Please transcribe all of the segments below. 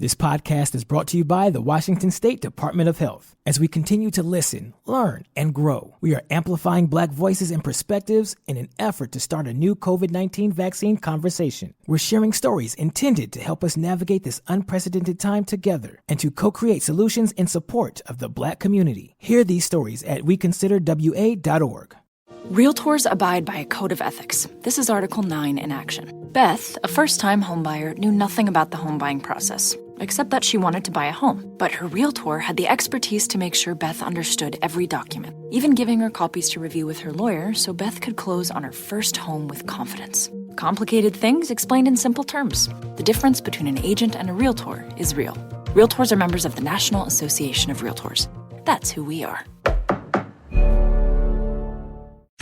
This podcast is brought to you by the Washington State Department of Health. As we continue to listen, learn, and grow, we are amplifying Black voices and perspectives in an effort to start a new COVID-19 vaccine conversation. We're sharing stories intended to help us navigate this unprecedented time together and to co-create solutions in support of the Black community. Hear these stories at weconsiderwa.org. Realtors abide by a code of ethics. This is Article 9 in action. Beth, a first-time homebuyer, knew nothing about the home buying process, except that she wanted to buy a home. But her realtor had the expertise to make sure Beth understood every document, even giving her copies to review with her lawyer so Beth could close on her first home with confidence. Complicated things explained in simple terms. The difference between an agent and a realtor is real. Realtors are members of the National Association of Realtors. That's who we are.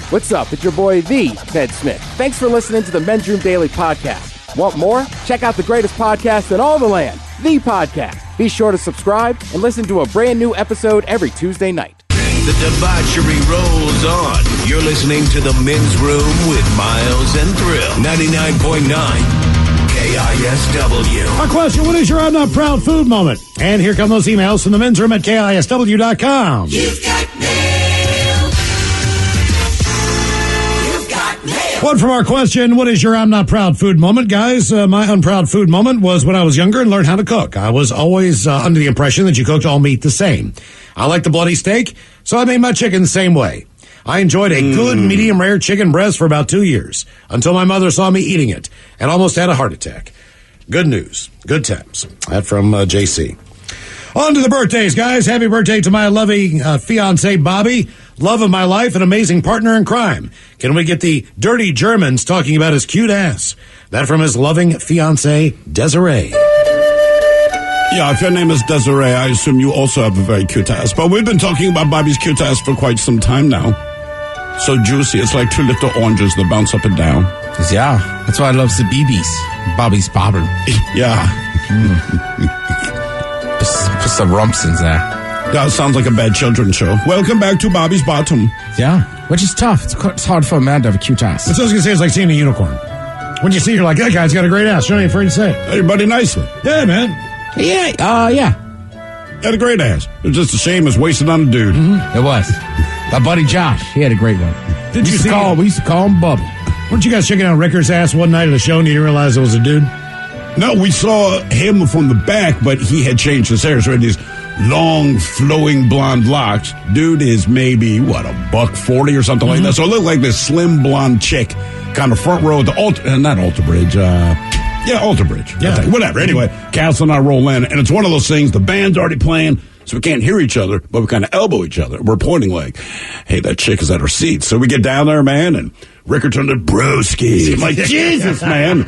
What's up? It's your boy, the Ted Smith. Thanks for listening to the Men's Room Daily Podcast. Want more? Check out the greatest podcast in all the land, The Podcast. Be sure to subscribe and listen to a brand new episode every Tuesday night. The debauchery rolls on. You're listening to the Men's Room with Miles and Thrill. 99.9 KISW. Our question, what is your I'm not proud food moment? And here come those emails from the men's room at KISW.com. You've got mail. One from our question, what is your I'm not proud food moment? Guys, my unproud food moment was when I was younger and learned how to cook. I was always under the impression that you cooked all meat the same. I like the bloody steak, so I made my chicken the same way. I enjoyed a good medium rare chicken breast for about 2 years until my mother saw me eating it and almost had a heart attack. Good news. Good times. That from JC. On to the birthdays, guys. Happy birthday to my loving fiance, Bobby. Love of my life, an amazing partner in crime. Can we get the dirty Germans talking about his cute ass? That from his loving fiance, Desiree. Yeah, if your name is Desiree, I assume you also have a very cute ass. But we've been talking about Bobby's cute ass for quite some time now. So juicy, it's like two little oranges that bounce up and down. Yeah, that's why I love the BBs. Bobby's Bobber. Yeah. Put some rumps in there. That sounds like a bad children's show. Welcome back to Bobby's Bottom. Yeah, which is tough. It's hard for a man to have a cute ass. That's what I was going to say. It's like seeing a unicorn. When you see it, you're like, that guy's got a great ass. You're not even afraid to say it. Everybody nicely. Yeah, man. Yeah. Had a great ass. It's just a shame it's wasted on a dude. Mm-hmm. It was. My buddy Josh, he had a great one. We used to call him Bubby. Weren't you guys checking out Ricker's ass one night at the show and you didn't realize it was a dude? No, we saw him from the back, but he had changed his hair. So he had these long, flowing blonde locks. Dude is maybe, $140 or something like that. So it looked like this slim blonde chick, kind of front row at the Alter Bridge. Alter Bridge. Yeah. Whatever. Anyway, Castle and I roll in, and it's one of those things, the band's already playing, so we can't hear each other, but we kind of elbow each other. We're pointing like, hey, that chick is at her seat. So we get down there, man, and Ricker turned to broski. I'm like, Jesus, man.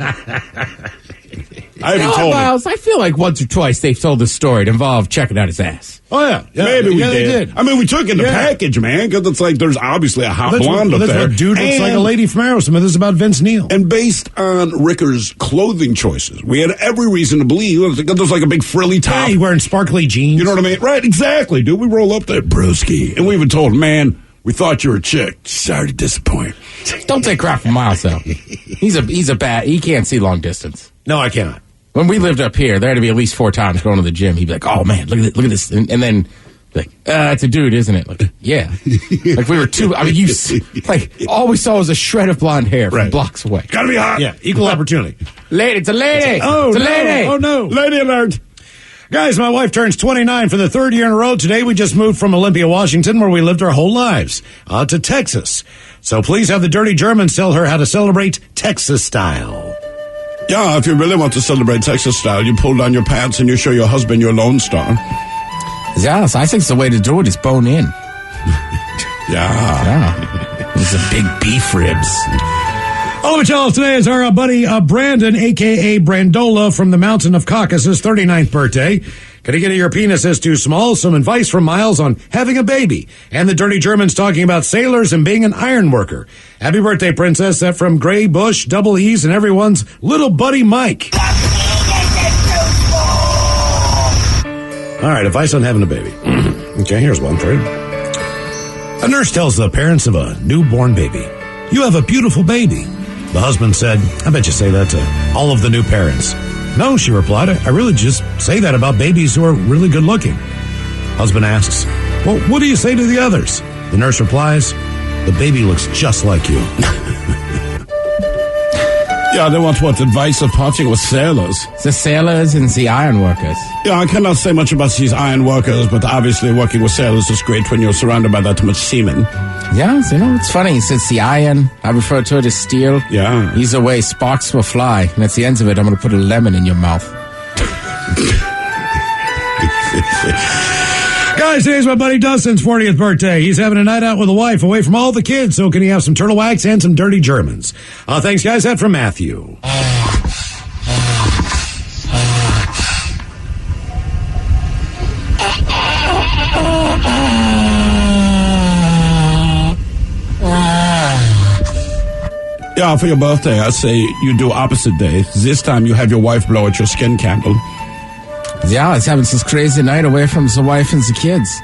I haven't told Miles, I feel like once or twice they've told this story. It involved checking out his ass. Oh, yeah. Maybe we they did. I mean, we took in the package, man, because it's like there's obviously a hot blonde up there. That's what dude looks like a lady from Aerosmith. This is about Vince Neil. And based on Ricker's clothing choices, we had every reason to believe there's like a big frilly top. Yeah, he's wearing sparkly jeans. You know what I mean? Right, exactly, dude. We roll up there, broski. And we even told him, man, we thought you were a chick. Sorry to disappoint. Don't take crap from Miles, though. He's a bad, he can't see long distance. No, I cannot. When we lived up here, there had to be at least 4 times going to the gym. He'd be like, oh, man, look at this. And then, like, it's a dude, isn't it? Like, yeah. Like, we were all we saw was a shred of blonde hair from blocks away. Gotta be hot. Yeah, equal opportunity. Lady, it's a lady. It's a lady. Oh, no. Lady alert. Guys, my wife turns 29 for the 3rd year in a row. Today, we just moved from Olympia, Washington, where we lived our whole lives, to Texas. So please have the dirty Germans tell her how to celebrate Texas style. Yeah, if you really want to celebrate Texas style, you pull down your pants and you show your husband your Lone Star. Yes, I think the way to do it is bone in. Yeah. These are big beef ribs. All we tell us today is our buddy Brandon, a.k.a. Brandola from the Mountain of Caucasus, 39th birthday. Gonna get your penis is too small. Some advice from Miles on having a baby. And the dirty Germans talking about sailors and being an iron worker. Happy birthday, princess. That from Gray, Bush, Double E's, and everyone's little buddy Mike. All right, advice on having a baby. Okay, here's one for you. A nurse tells the parents of a newborn baby, "You have a beautiful baby." The husband said, "I bet you say that to all of the new parents." No, she replied. I really just say that about babies who are really good looking. Husband asks, well, what do you say to the others? The nurse replies, the baby looks just like you. Yeah, they want what advice of parting with sailors. The sailors and the iron workers. Yeah, I cannot say much about these iron workers, but obviously working with sailors is great when you're surrounded by that much seamen. Yeah, it's funny. Since the iron, I refer to it as steel. Yeah. Either way, sparks will fly. And at the end of it, I'm going to put a lemon in your mouth. Guys, today's my buddy Dustin's 40th birthday. He's having a night out with a wife away from all the kids, so can he have some turtle wax and some dirty Germans? Thanks, guys. That from Matthew. Yeah, for your birthday, I say you do opposite day. This time you have your wife blow at your skin candle. Yeah, I was having this crazy night away from the wife and the kids.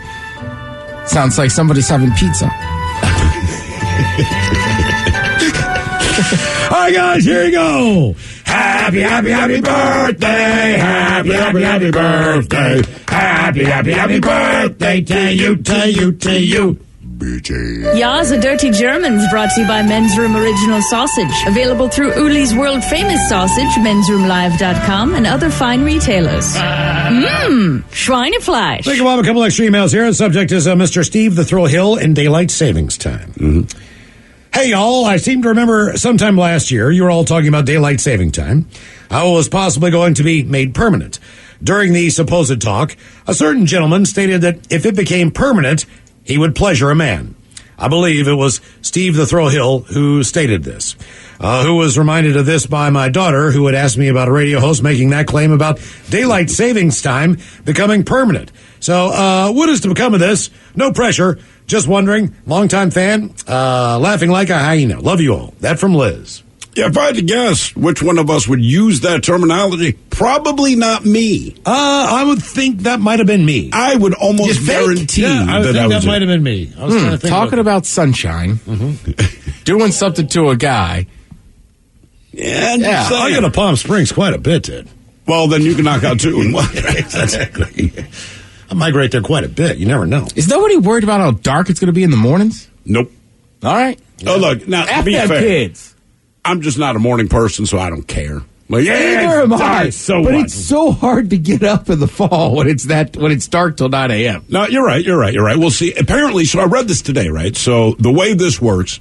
Sounds like somebody's having pizza. All right, guys, here you go. Happy, happy, happy birthday. Happy, happy, happy birthday. Happy, happy, happy birthday to you, to you, to you. Ja, the Dirty Germans brought to you by Men's Room Original Sausage. Available through Uli's World Famous Sausage, mensroomlive.com, and other fine retailers. Schweinefleisch. Think about a couple extra emails here. The subject is Mr. Steve the Thrill Hill in Daylight Savings Time. Mm-hmm. Hey, y'all, I seem to remember sometime last year you were all talking about Daylight Saving Time. How it was possibly going to be made permanent. During the supposed talk, a certain gentleman stated that if it became permanent, he would pleasure a man. I believe it was Steve the Thrill Hill who stated this, who was reminded of this by my daughter, who had asked me about a radio host making that claim about Daylight Savings Time becoming permanent. So, what is to become of this? No pressure. Just wondering. Longtime fan, laughing like a hyena. Love you all. That from Liz. Yeah, if I had to guess which one of us would use that terminology, probably not me. I would think that might have been me. I would almost guarantee that might have been me. I was trying to think talking about sunshine, doing something to a guy. Yeah, I go to Palm Springs quite a bit, Ted. Well, then you can knock out two. Exactly. I migrate there quite a bit. You never know. Is nobody worried about how dark it's going to be in the mornings? Nope. All right. Oh, look, now, to be fair, kids. I'm just not a morning person, so I don't care. Like, neither am I. So but what? It's so hard to get up in the fall when it's dark till 9 a.m. No, you're right. We'll see. Apparently, so I read this today, right? So the way this works,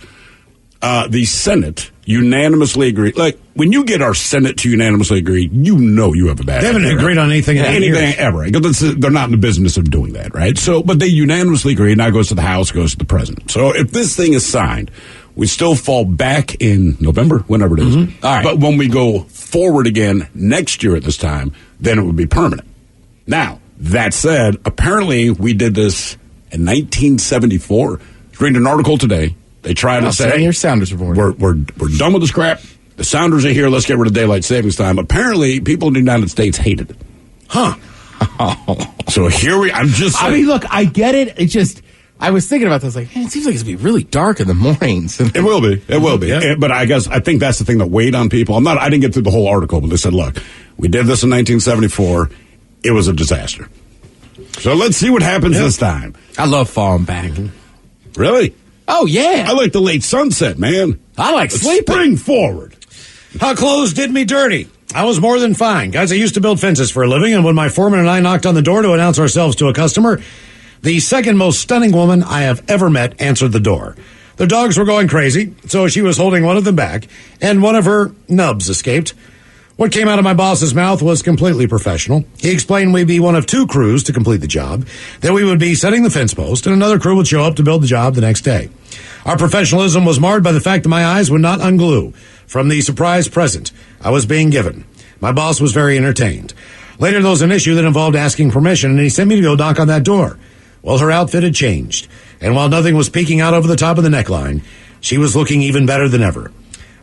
the Senate unanimously agreed. Like, when you get our Senate to unanimously agree, you know you have a bad They haven't agreed on anything ever. Because they're not in the business of doing that, right? So, but they unanimously agree. Now it goes to the House, goes to the President. So if this thing is signed, we still fall back in November, whenever it is. Mm-hmm. All right. But when we go forward again next year at this time, then it would be permanent. Now, that said, apparently we did this in 1974. I was reading an article today. They tried to say, your Sounders report. We're done with this crap. The Sounders are here. Let's get rid of daylight savings time. Apparently, people in the United States hated it. Huh. So here I'm just saying. I mean, look, I get it. It's just, I was thinking about this, like, man, it seems like it's going to be really dark in the mornings. It will be. Yeah. But I think that's the thing that weighed on people. I didn't get through the whole article, but they said, look, we did this in 1974. It was a disaster. So let's see what happens this time. I love falling back. Really? Oh, yeah. I like the late sunset, man. I like sleeping. Spring forward. How clothes did me dirty. I was more than fine. Guys, I used to build fences for a living, and when my foreman and I knocked on the door to announce ourselves to a customer, the second most stunning woman I have ever met answered the door. The dogs were going crazy, so she was holding one of them back, and one of her nubs escaped. What came out of my boss's mouth was completely professional. He explained we'd be one of two crews to complete the job, that we would be setting the fence post, and another crew would show up to build the job the next day. Our professionalism was marred by the fact that my eyes would not unglue from the surprise present I was being given. My boss was very entertained. Later, there was an issue that involved asking permission, and he sent me to go knock on that door. Well, her outfit had changed, and while nothing was peeking out over the top of the neckline, she was looking even better than ever.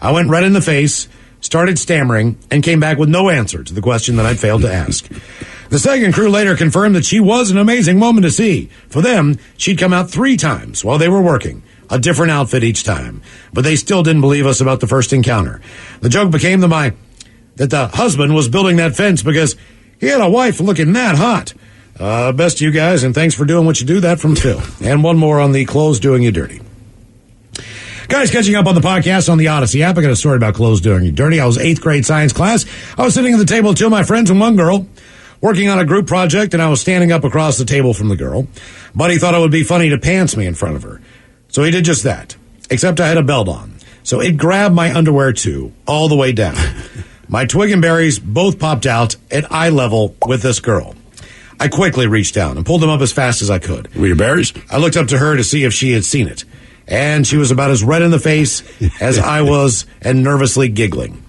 I went red in the face, started stammering, and came back with no answer to the question that I'd failed to ask. The second crew later confirmed that she was an amazing woman to see. For them, she'd come out 3 times while they were working, a different outfit each time. But they still didn't believe us about the first encounter. The joke became that my that the husband was building that fence because he had a wife looking that hot. Best to you guys, and thanks for doing what you do. That from Phil. And one more on the clothes doing you dirty. Guys, catching up on the podcast on the Odyssey app. I got a story about clothes doing you dirty. I was 8th grade science class. I was sitting at the table with two of my friends and one girl, working on a group project, and I was standing up across the table from the girl. Buddy thought it would be funny to pants me in front of her. So he did just that, except I had a belt on. So it grabbed my underwear, too, all the way down. My twig and berries both popped out at eye level with this girl. I quickly reached down and pulled them up as fast as I could. Were your berries? I looked up to her to see if she had seen it. And she was about as red in the face as I was and nervously giggling.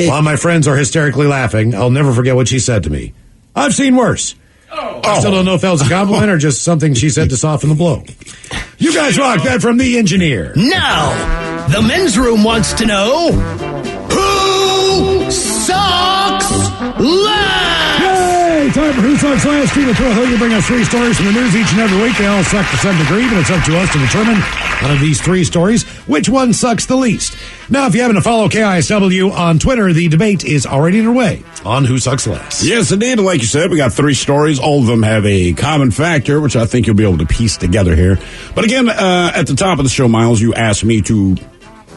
While my friends are hysterically laughing, I'll never forget what she said to me. I've seen worse. I still don't know if that was a compliment or just something she said to soften the blow. You guys rock. That from the engineer. Now, the men's room wants to know, who sucks last? Hey, time for Who Sucks Last. Steve and Phil Hill, you bring us 3 stories from the news each and every week. They all suck to some degree, but it's up to us to determine out of these 3 stories which one sucks the least. Now, if you happen to follow KISW on Twitter, the debate is already underway on Who Sucks Last. Yes, indeed. Like you said, we got 3 stories. All of them have a common factor, which I think you'll be able to piece together here. But again, at the top of the show, Miles, you asked me to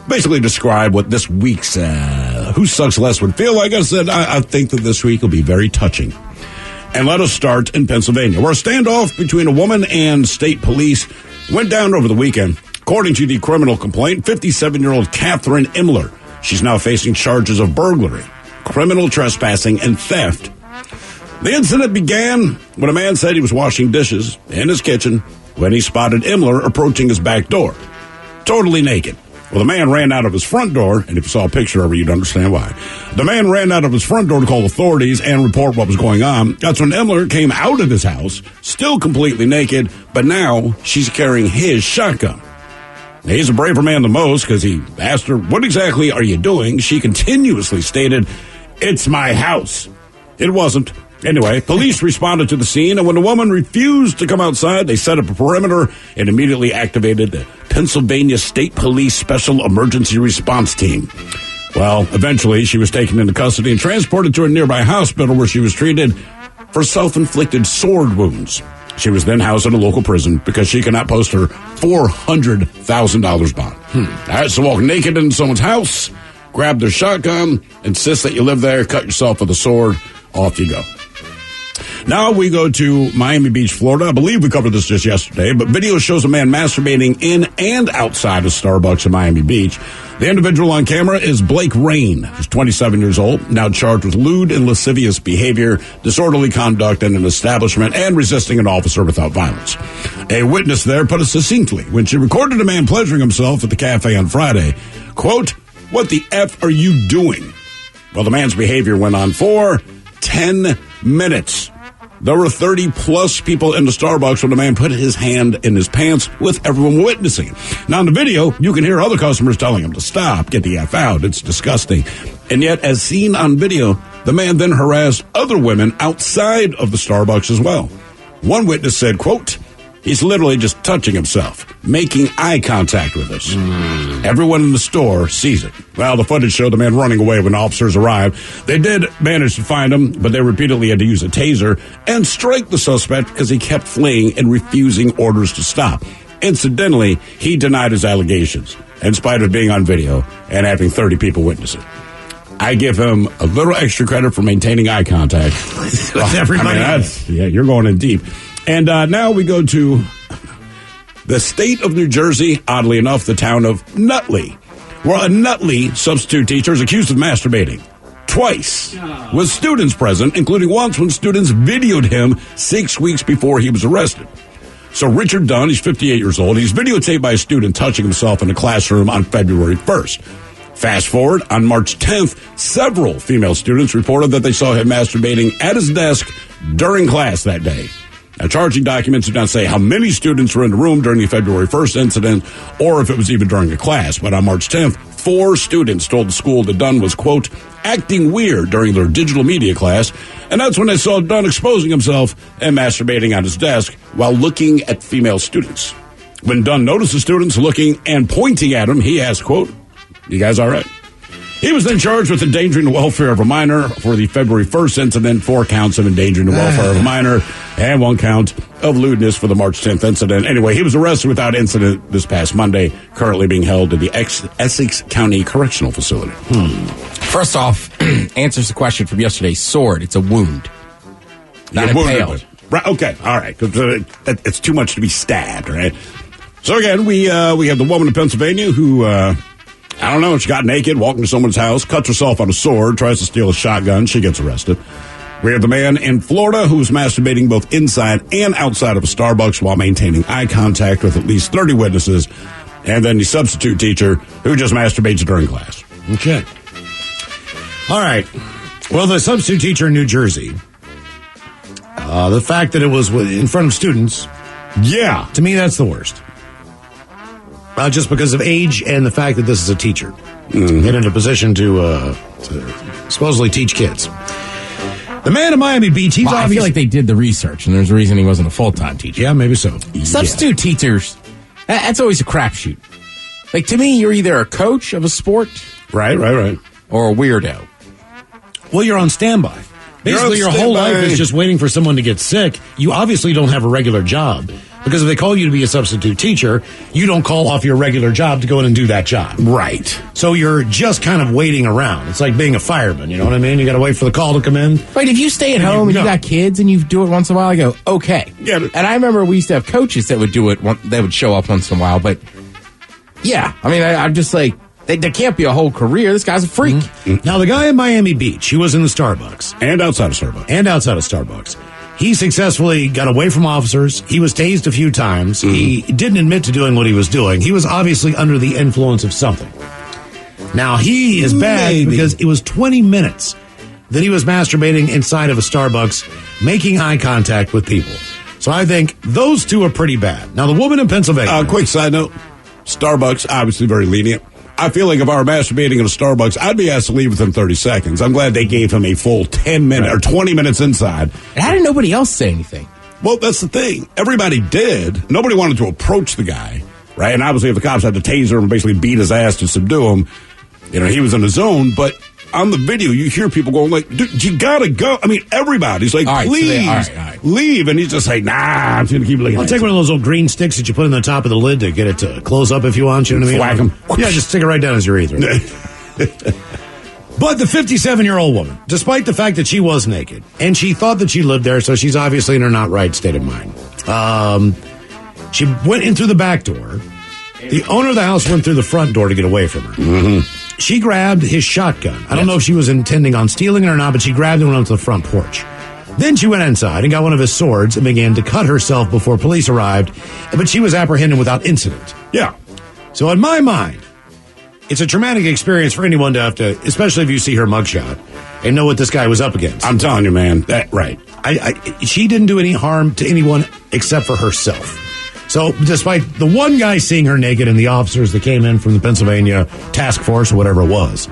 basically describe what this week's Who Sucks Less would feel like. I said, I think that this week will be very touching. And let us start in Pennsylvania, where a standoff between a woman and state police went down over the weekend. According to the criminal complaint, 57-year-old Catherine Imler, she's now facing charges of burglary, criminal trespassing, and theft. The incident began when a man said he was washing dishes in his kitchen when he spotted Imler approaching his back door, totally naked. Well, the man ran out of his front door, and if you saw a picture of her, you'd understand why. The man ran out of his front door to call authorities and report what was going on. That's when Imler came out of his house, still completely naked, but now she's carrying his shotgun. Now, he's a braver man than most because he asked her, what exactly are you doing? She continuously stated, it's my house. It wasn't. Anyway, police responded to the scene, and when the woman refused to come outside, they set up a perimeter and immediately activated the Pennsylvania State Police Special Emergency Response Team. Well, eventually, she was taken into custody and transported to a nearby hospital where she was treated for self-inflicted sword wounds. She was then housed in a local prison because she could not post her $400,000 bond. All right, so walk naked into someone's house, grab their shotgun, insist that you live there, cut yourself with a sword, off you go. Now we go to Miami Beach, Florida. I believe we covered this just yesterday, but video shows a man masturbating in and outside of Starbucks in Miami Beach. The individual on camera is Blake Rain, who's 27 years old, now charged with lewd and lascivious behavior, disorderly conduct in an establishment, and resisting an officer without violence. A witness there put it succinctly when she recorded a man pleasuring himself at the cafe on Friday. Quote, what the F are you doing? Well, the man's behavior went on for 10 minutes. There were 30-plus people in the Starbucks when the man put his hand in his pants with everyone witnessing. Now, in the video, you can hear other customers telling him to stop, get the F out. It's disgusting. And yet, as seen on video, the man then harassed other women outside of the Starbucks as well. One witness said, quote, he's literally just touching himself, making eye contact with us. Everyone in the store sees it. Well, the footage showed the man running away when officers arrived. They did manage to find him, but they repeatedly had to use a taser and strike the suspect because he kept fleeing and refusing orders to stop. Incidentally, he denied his allegations, in spite of being on video and having 30 people witness it. I give him a little extra credit for maintaining eye contact. With everybody. You're going in deep. And now we go to the state of New Jersey, oddly enough, the town of Nutley, where a Nutley substitute teacher is accused of masturbating twice with students present, including once when students videoed him 6 weeks before he was arrested. So Richard Dunn, he's 58 years old. He's videotaped by a student touching himself in a classroom on February 1st. Fast forward, on March 10th, several female students reported that they saw him masturbating at his desk during class that day. Now, charging documents do not say how many students were in the room during the February 1st incident or if it was even during a class. But on March 10th, 4 students told the school that Dunn was, quote, acting weird during their digital media class. And that's when they saw Dunn exposing himself and masturbating on his desk while looking at female students. When Dunn noticed the students looking and pointing at him, he asked, quote, you guys all right? He was then charged with endangering the welfare of a minor for the February 1st incident, 4 counts of endangering the welfare of a minor, and 1 count of lewdness for the March 10th incident. Anyway, he was arrested without incident this past Monday, currently being held at the Essex County Correctional Facility. First off, answers the question from yesterday's sword. It's a wound. Not impaled. Right, okay, all right. Because it's too much to be stabbed, right? So again, we have the woman in Pennsylvania who, I don't know, she got naked, walked into someone's house, cuts herself on a sword, tries to steal a shotgun. She gets arrested. We have the man in Florida who was masturbating both inside and outside of a Starbucks while maintaining eye contact with at least 30 witnesses. And then the substitute teacher who just masturbates during class. Okay. All right. Well, the substitute teacher in New Jersey, the fact that it was in front of students, yeah, to me, that's the worst. Just because of age and the fact that this is a teacher and in a position to supposedly teach kids. The man in Miami Beach, he's I feel like they did the research, and there's a reason he wasn't a full-time teacher. Yeah, maybe so. Substitute teachers, that's always a crapshoot. Like, to me, you're either a coach of a sport, right, or a weirdo. Well, you're on standby. Basically, your whole life is just waiting for someone to get sick. You obviously don't have a regular job. Because if they call you to be a substitute teacher, you don't call off your regular job to go in and do that job. Right. So you're just kind of waiting around. It's like being a fireman, you know what I mean? You got to wait for the call to come in. Right, if you stay at home and you got kids and you do it once in a while, I go, okay. Yeah. And I remember we used to have coaches that would do it, they would show up once in a while, but yeah, I mean, I'm just like, there can't be a whole career. This guy's a freak. Mm-hmm. Now, the guy in Miami Beach, he was in the Starbucks. And outside of Starbucks. He successfully got away from officers. He was tased a few times. He didn't admit to doing what he was doing. He was obviously under the influence of something. Now, he is bad because it was 20 minutes that he was masturbating inside of a Starbucks, making eye contact with people. So I think those two are pretty bad. Now, the woman in Pennsylvania. Quick side note, Starbucks, obviously very lenient. I feel like if I were masturbating in a Starbucks, I'd be asked to leave within 30 seconds. I'm glad they gave him a full 10 minutes or 20 minutes inside. And how did nobody else say anything? Well, that's the thing. Everybody did. Nobody wanted to approach the guy, right? And obviously if the cops had to taser him and basically beat his ass to subdue him, you know, he was in the zone. But on the video, you hear people going like, dude, you gotta go. I mean, everybody's like, please leave. And he's just like, nah, I'm just gonna keep looking. I'll take one of those little green sticks that you put in the top of the lid to get it to close up if you want. You know what I mean? Whack him. Yeah, just stick it right down his urethra. But the 57-year-old woman, despite the fact that she was naked, and she thought that she lived there, so she's obviously in her not right state of mind. She went in through the back door. The owner of the house went through the front door to get away from her. Mm-hmm. She grabbed his shotgun. I don't know if she was intending on stealing it or not, but she grabbed it and went onto the front porch. Then she went inside and got one of his swords and began to cut herself before police arrived, but she was apprehended without incident. Yeah. So in my mind, it's a traumatic experience for anyone to have to, especially if you see her mugshot and know what this guy was up against. I'm telling you, man. Right. She didn't do any harm to anyone except for herself. So despite the one guy seeing her naked and the officers that came in from the Pennsylvania task force or whatever it was,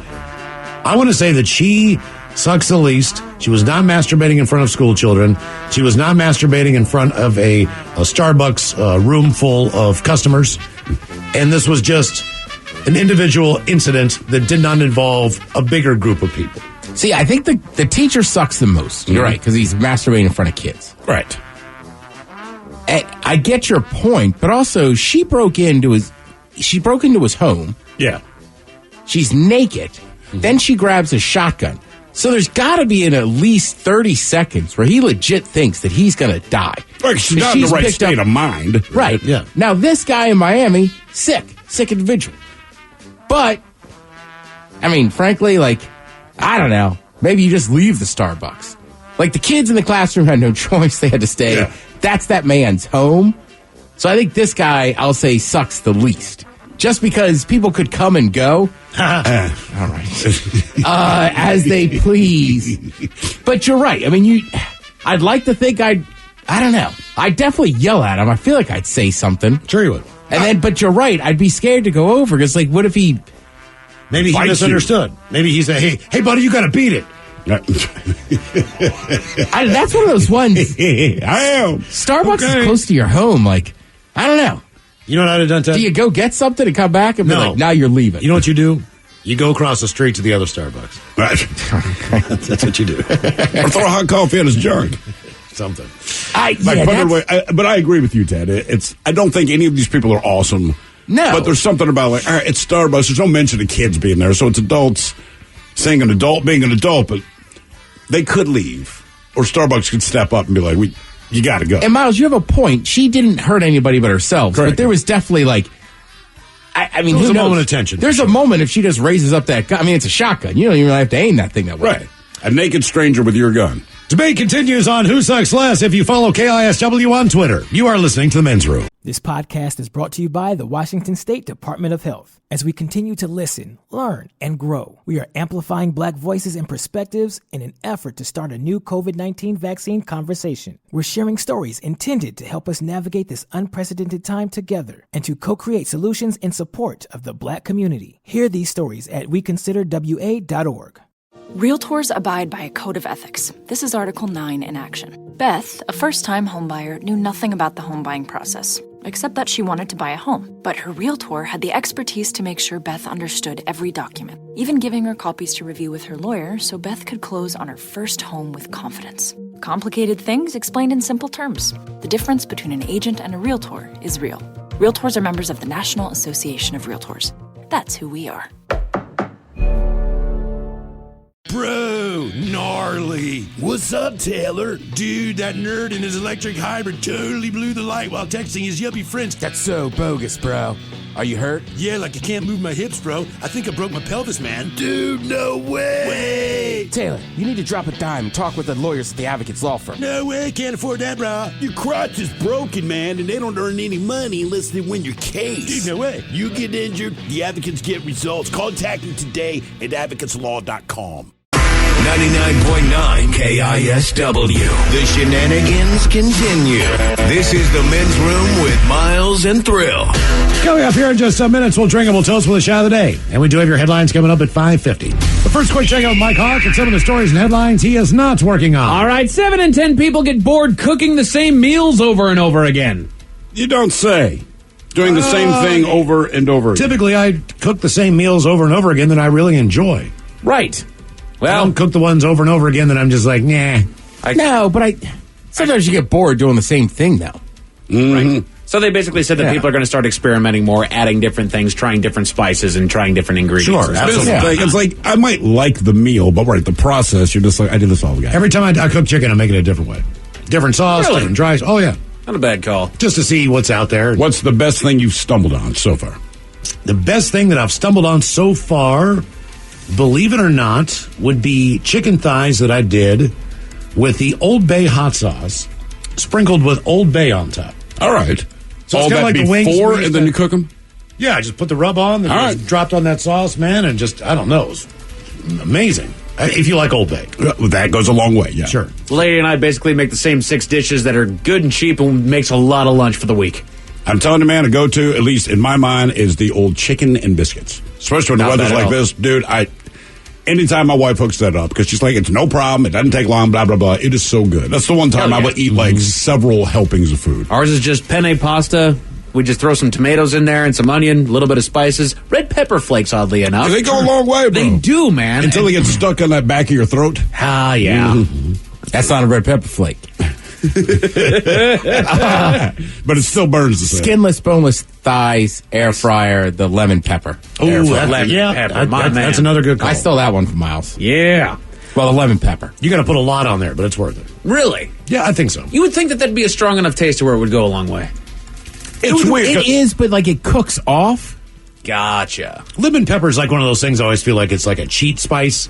I want to say that she sucks the least. She was not masturbating in front of school children. She was not masturbating in front of a Starbucks room full of customers. And this was just an individual incident that did not involve a bigger group of people. See, I think the teacher sucks the most. You're right, because he's masturbating in front of kids. Right. And I get your point, but also she broke into his home. Yeah. She's naked. Mm-hmm. Then she grabs a shotgun. So there's got to be in at least 30 seconds where he legit thinks that he's going to die. Right, she's not in the right state of mind. Right. Yeah. Now, this guy in Miami, sick individual. But, I mean, frankly, like, I don't know. Maybe you just leave the Starbucks. Like, the kids in the classroom had no choice. They had to stay. Yeah. That's that man's home. So I think this guy, I'll say, sucks the least. Just because people could come and go. All right. As they please. But you're right. I mean, I'd like to think I don't know. I'd definitely yell at him. I feel like I'd say something. Sure you would. And then, but you're right. I'd be scared to go over because, like, what if he... Maybe he misunderstood. Maybe he said, hey, buddy, you got to beat it. That's one of those ones. I am. Starbucks is close to your home. Like, I don't know. You know what I'd have done, Ted? Do you go get something and come back and be like, now you're leaving? You know what you do? You go across the street to the other Starbucks. Right. That's what you do. Or throw hot coffee in his jug. Something. But I agree with you, Ted. I don't think any of these people are awesome. No. But there's something about, like, all right, it's Starbucks. There's no mention of kids being there. So it's adults saying an adult being an adult. But they could leave. Or Starbucks could step up and be like, you got to go. And Miles, you have a point. She didn't hurt anybody but herself. Correct. But there was definitely like, I mean, there's who a knows? moment of tension. There's a moment if she just raises up that gun. I mean, it's a shotgun. You don't even have to aim that thing that way. Right. A naked stranger with your gun. Debate continues on Who Sucks Less. If you follow KISW on Twitter, you are listening to The Men's Room. This podcast is brought to you by the Washington State Department of Health. As we continue to listen, learn, and grow, we are amplifying Black voices and perspectives in an effort to start a new COVID-19 vaccine conversation. We're sharing stories intended to help us navigate this unprecedented time together and to co-create solutions in support of the Black community. Hear theyese stories at weconsiderwa.org. Realtors abide by a code of ethics. This is Article 9 in action. Beth, a first-time homebuyer, knew nothing about the home buying process, except that she wanted to buy a home. But her realtor had the expertise to make sure Beth understood every document, even giving her copies to review with her lawyer so Beth could close on her first home with confidence. Complicated things explained in simple terms. The difference between an agent and a realtor is real. Realtors are members of the National Association of Realtors. That's who we are. Bro, gnarly. What's up, Taylor? Dude, that nerd in his electric hybrid totally blew the light while texting his yuppie friends. That's so bogus, bro. Are you hurt? Yeah, like I can't move my hips, bro. I think I broke my pelvis, man. Dude, no way. Taylor, you need to drop a dime and talk with the lawyers at the Advocates Law Firm. No way, can't afford that, bro. Your crotch is broken, man, and they don't earn any money unless they win your case. Dude, no way. You get injured, the advocates get results. Contact them today at advocateslaw.com. 99.9 KISW. The shenanigans continue. This is the Men's Room with Miles and Thrill. Coming up here in just some minutes, we'll drink and we'll toast with a shot of the day. And we do have your headlines coming up at 5:50. But first, quick check out Mike Hawk and some of the stories and headlines he is not working on. All right, 7 in 10 people get bored cooking the same meals over and over again. You don't say. Doing the same thing over and over again. Typically, I cook the same meals over and over again that I really enjoy. Right. Well, I don't cook the ones over and over again that I'm just like, nah. Sometimes you get bored doing the same thing, though. Mm-hmm. Right. So they basically said that people are going to start experimenting more, adding different things, trying different spices, and trying different ingredients. Sure, absolutely. It's like, I might like the meal, but the process, you're just like, I do this all the time. Every time I cook chicken, I make it a different way. Different sauce, Really? different dry. Oh, yeah. Not a bad call. Just to see what's out there. What's the best thing you've stumbled on so far? The best thing that I've stumbled on so far, believe it or not, would be chicken thighs that I did with the Old Bay hot sauce, sprinkled with Old Bay on top. All right. So all it's that kind of like the wings before, and then you cook them? Yeah, I just put the rub on, then just dropped on that sauce, man, and just, I don't know, it was amazing. If you like Old Bay. That goes a long way, yeah. Sure. Lady and I basically make the same 6 dishes that are good and cheap and makes a lot of lunch for the week. I'm telling you, man, a go-to, at least in my mind, is the old chicken and biscuits. Especially when the weather's like this. Dude, anytime my wife hooks that up, because she's like, it's no problem, it doesn't take long, blah, blah, blah. It is so good. That's the one time I would eat like several helpings of food. Ours is just penne pasta. We just throw some tomatoes in there and some onion, a little bit of spices, red pepper flakes, oddly enough. They go a long way, bro. They do, man. Until they get stuck on that back of your throat. Ah, yeah. Mm-hmm. That's not a red pepper flake. But it still burns the same. Skinless, boneless thighs, air fryer, the lemon pepper. Oh, lemon pepper. That's another good call. I stole that one from Miles. Yeah. Well, the lemon pepper. You got to put a lot on there, but it's worth it. Really? Yeah, I think so. You would think that that'd be a strong enough taste to where it would go a long way. It's weird. It is, but like it cooks off. Gotcha. Lemon pepper is like one of those things I always feel like it's like a cheat spice.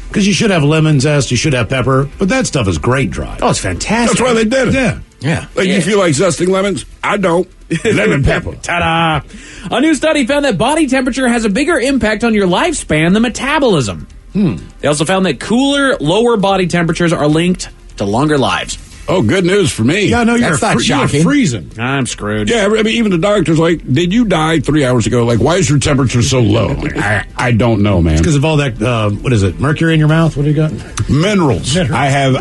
Because you should have lemon zest, you should have pepper, but that stuff is great dry. Oh, it's fantastic. That's why they did it. Yeah. Yeah. Like, you feel like zesting lemons? I don't. Lemon pepper. Ta-da! A new study found that body temperature has a bigger impact on your lifespan than metabolism. They also found that cooler, lower body temperatures are linked to longer lives. Oh, good news for me. Yeah, no, That's not shocking. You're freezing. I'm screwed. Yeah, I mean, even the doctor's like, did you die 3 hours ago? Like, why is your temperature so low? Like, I don't know, man. Because of all that, what is it, mercury in your mouth? What do you got? Minerals. I have,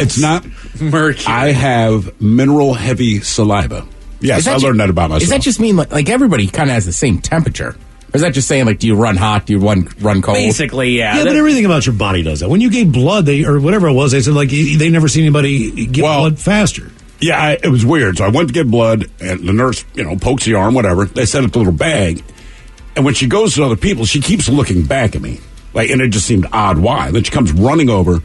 it's not mercury. I have mineral-heavy saliva. Yes, I learned that about myself. Does that just mean like everybody kind of has the same temperature? Or is that just saying, like, do you run hot? Do you run cold? Basically, yeah. Yeah, but everything about your body does that. When you gave blood, or whatever it was, they said, like, they never seen anybody give blood faster. Yeah, it was weird. So I went to get blood, and the nurse, pokes the arm, whatever. They set up the little bag. And when she goes to other people, she keeps looking back at me. And it just seemed odd why. Then she comes running over,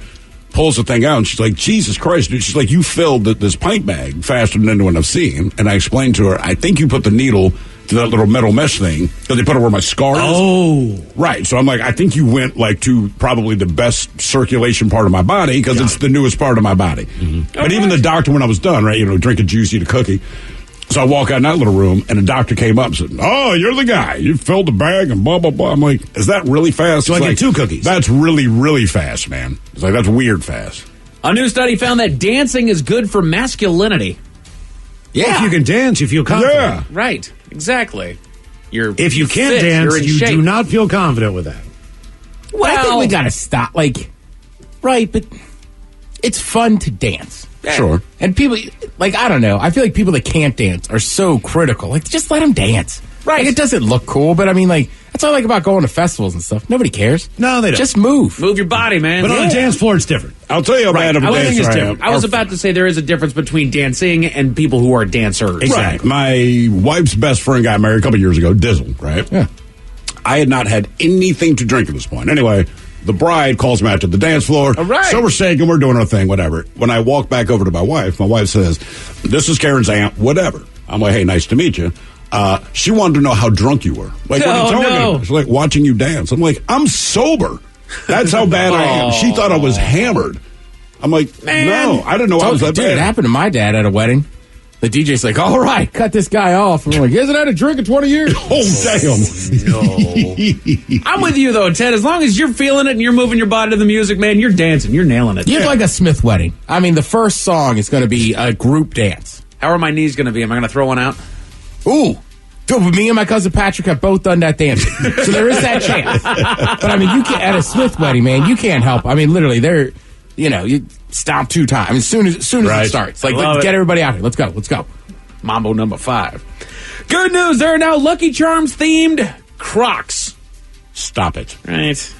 pulls the thing out, and she's like, Jesus Christ, dude. She's like, you filled this pint bag faster than anyone I've seen. And I explained to her, I think you put the needle to that little metal mesh thing, because they put it where my scar is. Oh. Right. So I'm like, I think you went, to probably the best circulation part of my body, because it's the newest part of my body. Mm-hmm. But even the doctor, when I was done, right, drink a juice, eat a cookie. So I walk out in that little room, and the doctor came up and said, oh, you're the guy. You filled the bag and blah, blah, blah. I'm like, is that really fast? So I get 2 cookies. That's really, really fast, man. It's like, that's weird fast. A new study found that dancing is good for masculinity. Yeah. Well, if you can dance, you feel confident. Yeah. Right. Exactly. If you can't fit, dance, you're in you shape. do not feel confident with that. Well, I think we got to stop. Right, but it's fun to dance. Yeah. Sure. And people, I don't know. I feel like people that can't dance are so critical. Just let them dance. Right. It doesn't look cool, but I mean, that's what I like about going to festivals and stuff. Nobody cares. No, they don't. Just move. Move your body, man. But on a dance floor, it's different. I'll tell you how bad of a dancer I am. I was about to say there is a difference between dancing and people who are dancers. Exactly. Right. My wife's best friend got married a couple years ago, Dizzle, right? Yeah. I had not had anything to drink at this point. Anyway, the bride calls me out to the dance floor. All right. So we're shaking, we're doing our thing, whatever. When I walk back over to my wife says, this is Karen's aunt, whatever. I'm like, hey, nice to meet you. She wanted to know how drunk you were. What are you talking about? She's like, watching you dance. I'm like, I'm sober. That's how bad I am. She thought I was hammered. I'm like, no, I didn't know I was that bad. It happened to my dad at a wedding. The DJ's like, all right, cut this guy off. And I'm like, he hasn't had a drink in 20 years. Oh, damn. I'm with you, though, Ted. As long as you're feeling it and you're moving your body to the music, man, you're dancing. You're nailing it. You're like a Smith wedding. I mean, the first song is going to be a group dance. How are my knees going to be? Am I going to throw one out? Ooh. Me and my cousin Patrick have both done that dance. So there is that chance. But, I mean, you can't, at a Smith wedding, man, you can't help. I mean, literally, you stomp 2 times. I mean, as soon as it starts. Get everybody out here. Let's go. Mambo number 5. Good news. There are now Lucky Charms themed Crocs. Stop it. Right.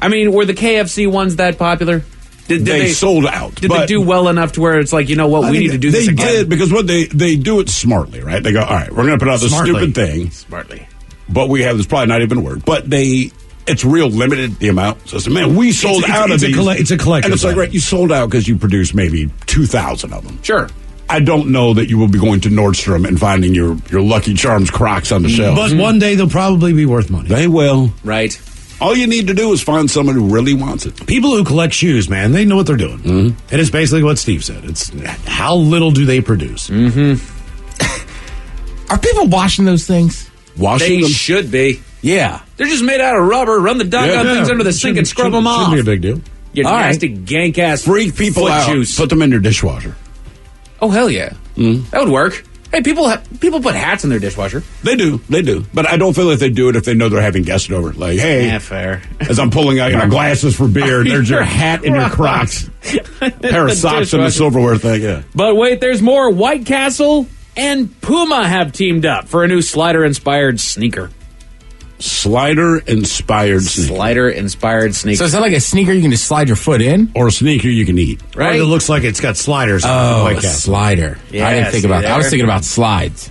I mean, were the KFC ones that popular? Did they sold out. Did they do well enough to where it's like, you know what, we need to do this again? They did, because what they do it smartly, right? They go, all right, we're going to put out this stupid thing. Smartly. But we have, this probably not even a word, but it's real limited, the amount. So, man, we sold out of these. It's a collector. And it's like, right, you sold out because you produced maybe 2,000 of them. Sure. I don't know that you will be going to Nordstrom and finding your Lucky Charms Crocs on the shelf. But one day they'll probably be worth money. They will. Right. All you need to do is find someone who really wants it. People who collect shoes, man, they know what they're doing. Mm-hmm. And it's basically what Steve said. It's how little do they produce? Mm-hmm. Are people washing those things? They should be. Yeah. They're just made out of rubber. Run the doggone things under the sink and scrub them off. Shouldn't be a big deal. You nasty, gank-ass freak people foot out. Juice. Put them in your dishwasher. Oh, hell yeah. That would work. Hey, people put hats in their dishwasher. They do. But I don't feel like they do it if they know they're having guests over. Like, hey, yeah, fair. As I'm pulling out glasses for beer, there's your hat and your Crocs. Pair of socks and the silverware thing, yeah. But wait, there's more. White Castle and Puma have teamed up for a new slider-inspired sneaker. Slider-inspired sneaker. So is that like a sneaker you can just slide your foot in? Or a sneaker you can eat? Right. Or it looks like it's got sliders. Oh, a slider. Yeah, I didn't think about that. I was thinking about slides.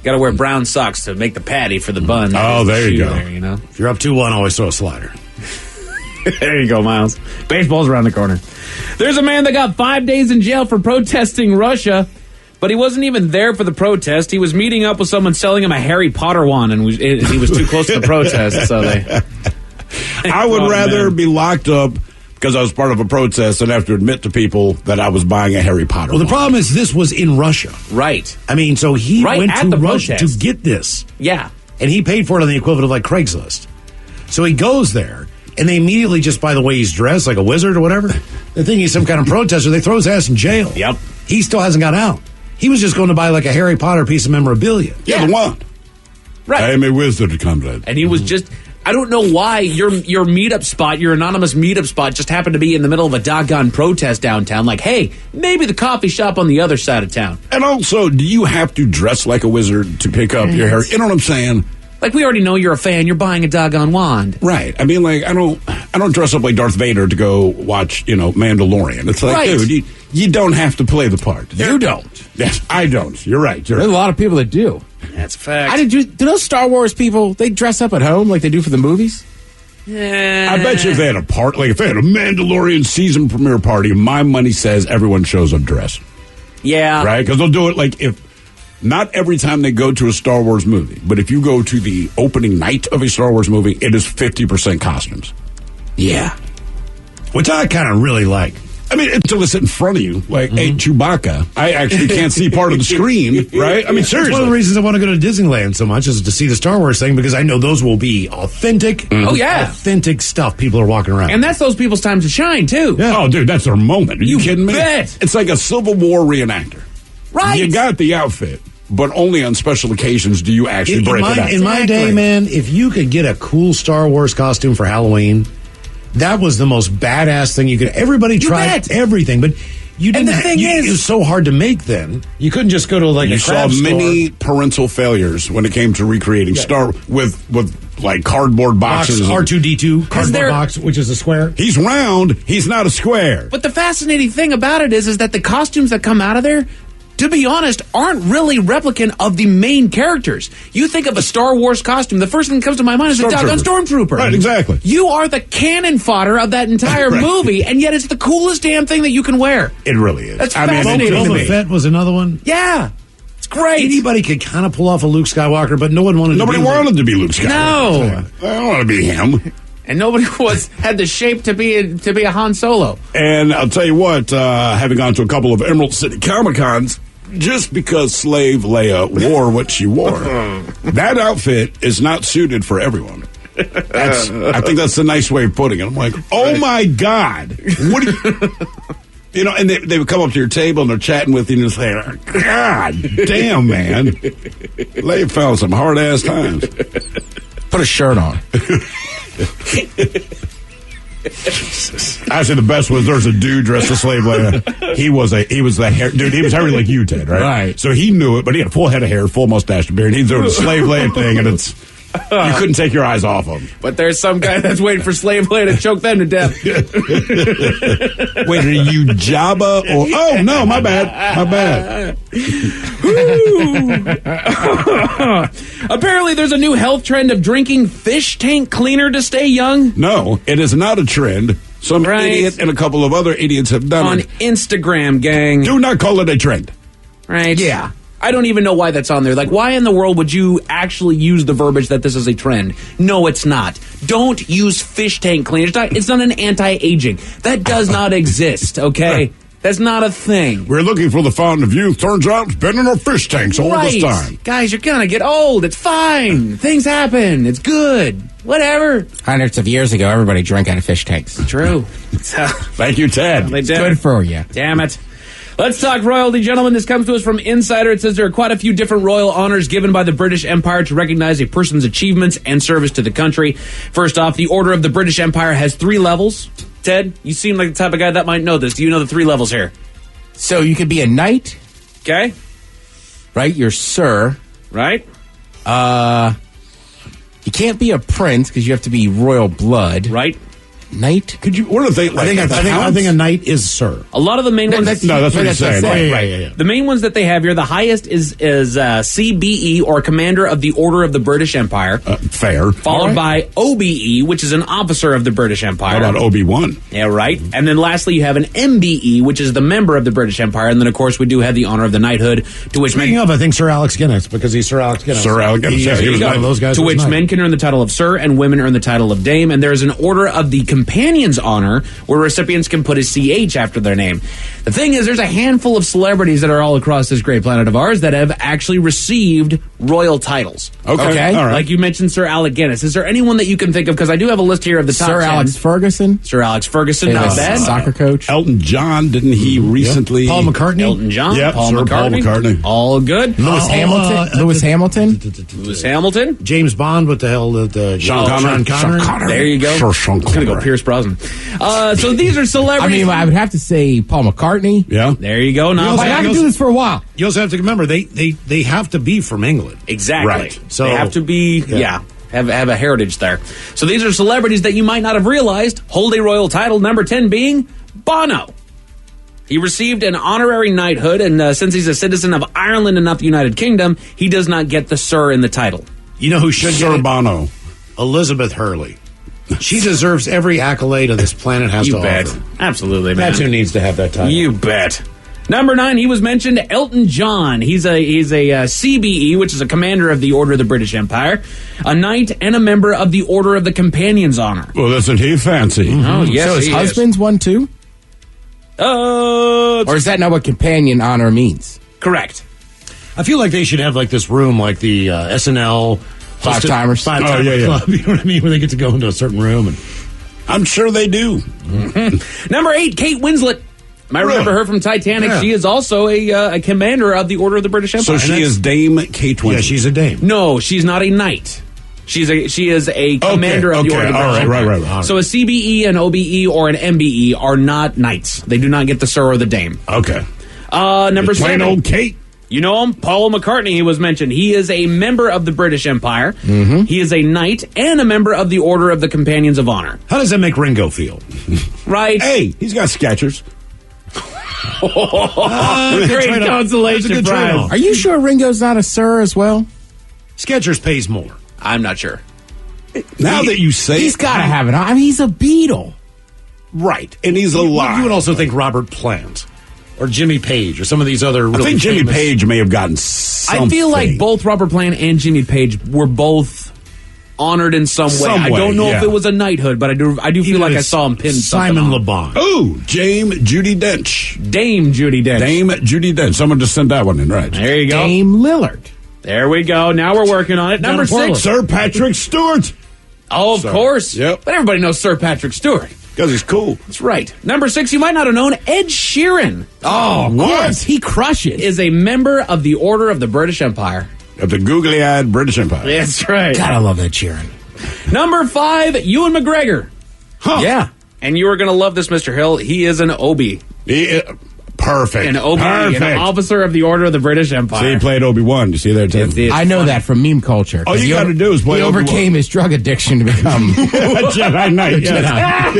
Got to wear brown socks to make the patty for the bun. Oh, there you go. There, If you're up 2-1, always throw a slider. There you go, Miles. Baseball's around the corner. There's a man that got 5 days in jail for protesting Russia. But he wasn't even there for the protest. He was meeting up with someone selling him a Harry Potter wand, and he was too close to the protest. So I would rather be locked up because I was part of a protest than have to admit to people that I was buying a Harry Potter wand. The problem is this was in Russia. Right. I mean, so he went to Russia to get this. Yeah. And he paid for it on the equivalent of like Craigslist. So he goes there, and they immediately, just by the way he's dressed, like a wizard or whatever, they think he's some kind of protester. They throw his ass in jail. Yep. He still hasn't got out. He was just going to buy like a Harry Potter piece of memorabilia. Yeah, the wand. Right. I am a wizard, comrade. And he was just, I don't know why your meetup spot, your anonymous meetup spot just happened to be in the middle of a doggone protest downtown. Like, hey, maybe the coffee shop on the other side of town. And also, do you have to dress like a wizard to pick up your hair? You know what I'm saying? Like, we already know you're a fan. You're buying a doggone wand. Right. I mean, like, I don't dress up like Darth Vader to go watch, Mandalorian. It's like, Right. dude, you don't have to play the part. You don't. Yes, I don't. You're right. There's a lot of people that do. That's a fact. Do those Star Wars people, they dress up at home like they do for the movies? I bet you if they had if they had a Mandalorian season premiere party, my money says everyone shows up dressed. Yeah. Right? Because they'll do it not every time they go to a Star Wars movie, but if you go to the opening night of a Star Wars movie, it is 50% costumes. Yeah. Which I kind of really like. I mean, until it's in front of you, like, hey, Chewbacca, I actually can't see part of the screen, right? I mean, seriously. That's one of the reasons I want to go to Disneyland so much is to see the Star Wars thing, because I know those will be authentic. Oh, yeah. Authentic stuff people are walking around. And that's those people's time to shine, too. Yeah. Oh, dude, that's their moment. Are you kidding me? Bet. It's like a Civil War reenactor. Right. You got the outfit, but only on special occasions do you actually break it out. In my day, man, if you could get a cool Star Wars costume for Halloween, that was the most badass thing you could. Everybody tried everything, but you didn't. And the thing is, it was so hard to make then. You couldn't just go to a saw craft store. many parental failures when it came to recreating Star with like cardboard boxes. R2D2 cardboard box, which is a square. He's round. He's not a square. But the fascinating thing about it is that the costumes that come out of there, to be honest, aren't really replicant of the main characters. You think of a Star Wars costume, the first thing that comes to my mind is a doggone Stormtrooper. Right, exactly. You are the cannon fodder of that entire movie, and yet it's the coolest damn thing that you can wear. It really is. That's fascinating. Boba Fett was another one. Yeah. It's great. Anybody could kind of pull off a Luke Skywalker, but no one wanted Nobody wanted to be Luke Skywalker. No. I don't want to be him. And nobody had the shape to be a Han Solo. And I'll tell you what, having gone to a couple of Emerald City Comic-Cons, just because Slave Leia wore what she wore, that outfit is not suited for everyone. I think that's the nice way of putting it. I'm like, oh my God, what do you... and they would come up to your table and they're chatting with you and say, God damn, man. Leia found some hard-ass times. Put a shirt on. Actually, the best was there's a dude dressed as Slave Leia. He was the hair dude. He was hairy like you, Ted, right? Right. So he knew it, but he had a full head of hair, full mustache and beard. He's doing the Slave Leia thing, and you couldn't take your eyes off him. But there's some guy that's waiting for Slave Leia to choke them to death. Wait, are you Jabba or? Oh no, my bad. Apparently, there's a new health trend of drinking fish tank cleaner to stay young. No, it is not a trend. Some idiot and a couple of other idiots have done on it. Instagram, gang. Do not call it a trend. Right? Yeah. I don't even know why that's on there. Like, why in the world would you actually use the verbiage that this is a trend? No, it's not. Don't use fish tank cleaner. It's not an anti-aging. That does not exist, okay? That's not a thing. We're looking for the fountain of youth. Turns out it's been in our fish tanks all this time. Guys, you're gonna get old. It's fine. Things happen. It's good. Whatever. Hundreds of years ago, everybody drank out of fish tanks. True. Thank you, Ted. They did. Good for you. Damn it. Let's talk royalty, gentlemen. This comes to us from Insider. It says there are quite a few different royal honors given by the British Empire to recognize a person's achievements and service to the country. First off, the Order of the British Empire has 3 levels. Ted, you seem like the type of guy that might know this. Do you know the 3 levels here? So you could be a knight. Okay. Right? You're sir. Right. You can't be a prince because you have to be royal blood. Right. Knight? Could you? What are they? Like, I think a knight is sir. A lot of the main ones. That's what you're saying. Right. The main ones that they have here. The highest is CBE, or Commander of the Order of the British Empire. Fair. Followed by OBE, which is an Officer of the British Empire. How about Obi-Wan? Yeah, right. And then lastly, you have an MBE, which is the Member of the British Empire. And then, of course, we do have the honor of the knighthood, to which Speaking of, I think Sir Alex Guinness, because he's Sir Alex Guinness. Sir Alex Guinness. He was one of those guys. To which men can earn the title of Sir and women earn the title of Dame. And there's an Order of the Companion's Honor, where recipients can put a CH after their name. The thing is, there's a handful of celebrities that are all across this great planet of ours that have actually received royal titles. Okay. All right. Like you mentioned, Sir Alec Guinness. Is there anyone that you can think of? Because I do have a list here of the top Sir 10. Alex Ferguson. Sir Alex Ferguson, not bad. Soccer coach. Elton John, didn't he recently? Paul McCartney. Elton John. Yep, Paul Sir McCartney. Paul McCartney. All good. Lewis Hamilton. Lewis Hamilton. James Bond. What the hell? Sean Connery. There you go. Sir Sean It's going to go Connery. Pierce Brosnan. So these are I celebrities. mean, I would have to say Paul McCartney. Yeah. There you go. Now, also- I can do this for a while. You also have to remember they have to be from England. exactly. Right. So- they have to be, have a heritage there. So these are celebrities that you might not have realized hold a royal title. Number 10 being Bono. He received an honorary knighthood, and since he's a citizen of Ireland and not the United Kingdom, he does not get the Sir in the title. You know who should Sir get it? Bono. Elizabeth Hurley. She deserves every accolade of this planet has You to bet. offer. Absolutely, man. That's who needs to have that title. You bet. Number 9, he was mentioned, Elton John. He's a CBE, which is a commander of the Order of the British Empire, a knight, and a member of the Order of the Companion's Honor. Well, doesn't he fancy? Oh, yes, So his he is. husband's one too? Or is that not what companion honor means? Correct. I feel like they should have like this room, like the SNL Five-timers. Five-timer Oh, yeah. club. You know what I mean? Where they get to go into a certain room and. I'm sure they do. Number 8, Kate Winslet. Might remember her from Titanic. Yeah. She is also a commander of the Order of the British Empire. So she is Dame Kate Winslet. Yeah, she's a dame. No, she's not a knight. She is a commander of the Order of the all British right, Empire. right. So a CBE, an OBE, or an MBE are not knights. They do not get the Sir or the Dame. Okay. Number 7. Plain old Kate. You know him? Paul McCartney, he was mentioned. He is a member of the British Empire. Mm-hmm. He is a knight and a member of the Order of the Companions of Honor. How does that make Ringo feel? Right? Hey, he's got Skechers. Great consolation prize. Are you sure Ringo's not a Sir as well? Skechers pays more. I'm not sure. Now that you say He's it, got to have it. I mean, he's a Beatle. right, and he's alive. You would also think Robert Plant or Jimmy Page or some of these other really I think Jimmy famous- Page may have gotten something. I feel like both Robert Plant and Jimmy Page were both honored in some way. Some I don't way, know if yeah. it was a knighthood, but I do feel like I saw him pin Simon something on. LeBon. Oh, Dame Judi Dench. Dame Judi Dench. Dame Judi Dench. Someone just sent that one in, right? There you go. Dame Lillard. There we go. Now we're working on it. Number 6. Sir Patrick Stewart. Oh, of course. Yep. But everybody knows Sir Patrick Stewart. Because he's cool. That's right. Number 6, you might not have known, Ed Sheeran. Oh, of course. He crushes. Is a member of the Order of the British Empire. Of the googly-eyed British Empire. That's right. God, I love that Sheeran. Number 5, Ewan McGregor. Huh. Yeah. And you are going to love this, Mr. Hill. He is an OB. Perfect. An OB, Perfect. an officer of the Order of the British Empire. So he played Obi-Wan. You see there, too? I know that from meme culture. All you He gotta do is play He Obi-Wan. overcame his drug addiction to become Jedi Knight. Yeah.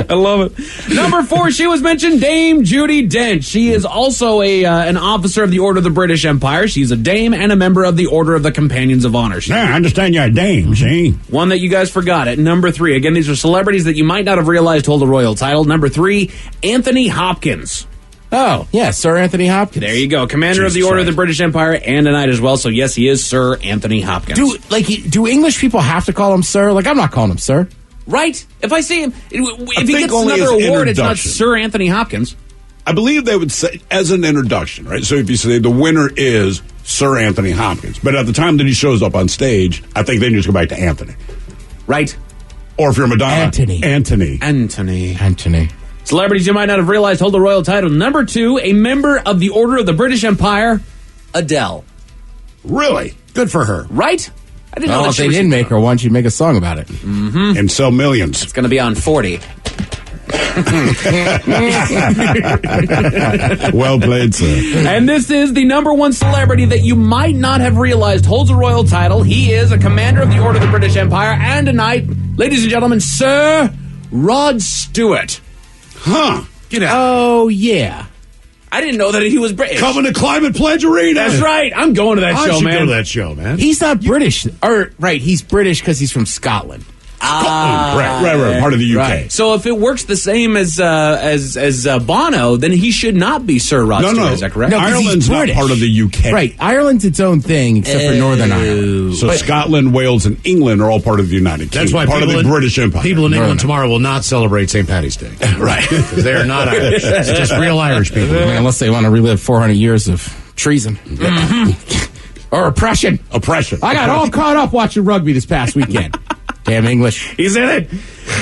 I love it. Number 4, she was mentioned, Dame Judi Dench. She is also an officer of the Order of the British Empire. She's a dame and a member of the Order of the Companions of Honor. Now, I understand you're a dame, see? One that you guys forgot at number 3. Again, these are celebrities that you might not have realized hold a royal title. Number 3, Anthony Hopkins. Oh, yeah, Sir Anthony Hopkins. There you go. Commander of the Jesus Order of the Christ. British Empire and a knight as well. So, yes, he is Sir Anthony Hopkins. Do English people have to call him Sir? Like, I'm not calling him Sir. Right? If I see him, if he think gets only another as award, it's not introduction. Sir Anthony Hopkins. I believe they would say, as an introduction, right? So if you say the winner is Sir Anthony Hopkins, but at the time that he shows up on stage, I think then you just go back to Anthony. Right? Or if you're Madonna, Anthony. Anthony. Celebrities you might not have realized hold the royal title. Number 2, a member of the Order of the British Empire, Adele. Really? Good for her. Right? I didn't know Well, that if she they was- didn't make her one, she'd make a song about it. And sell millions. It's going to be on 40. Well played, sir. And this is the number 1 celebrity that you might not have realized holds a royal title. He is a commander of the Order of the British Empire and a knight. Ladies and gentlemen, Sir Rod Stewart. Huh. Get out. Oh, yeah. I didn't know that he was British. Coming to Climate Pledge Arena. That's right. I'm going to that I show, should man. go to that show, man. He's not British. Or, right, he's British because he's from Scotland. Right. Part of the UK. Right. So if it works the same as Bono, then he should not be Sir Rod Stewart. No. Is that correct? No, 'cause he's Ireland's not British. part of the UK. Right. Ireland's its own thing, except for Northern Ireland. So Scotland, Wales, and England are all part of the United Kingdom. That's why part of the British Empire. People in England tomorrow will not celebrate St. Patty's Day. Right. They are not Irish. It's just real Irish people. I mean, unless they want to relive 400 years of treason. Or oppression. Oppression. I got all caught up watching rugby this past weekend. Damn English. He's in it.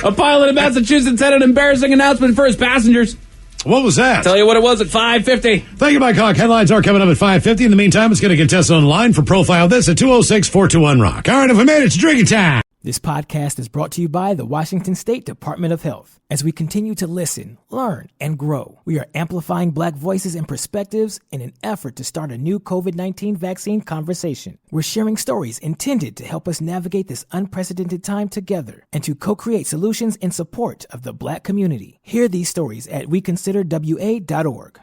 A pilot in Massachusetts had an embarrassing announcement for his passengers. What was that? Tell you what it was at 5:50. Thank you, Mike Hawk. Headlines are coming up at 5:50. In the meantime, it's going to contest online for Profile This at 206-421-ROCK. All right, if we made it to drinking time. This podcast is brought to you by the Washington State Department of Health. As we continue to listen, learn, and grow, we are amplifying Black voices and perspectives in an effort to start a new COVID-19 vaccine conversation. We're sharing stories intended to help us navigate this unprecedented time together and to co-create solutions in support of the Black community. Hear these stories at weconsiderwa.org.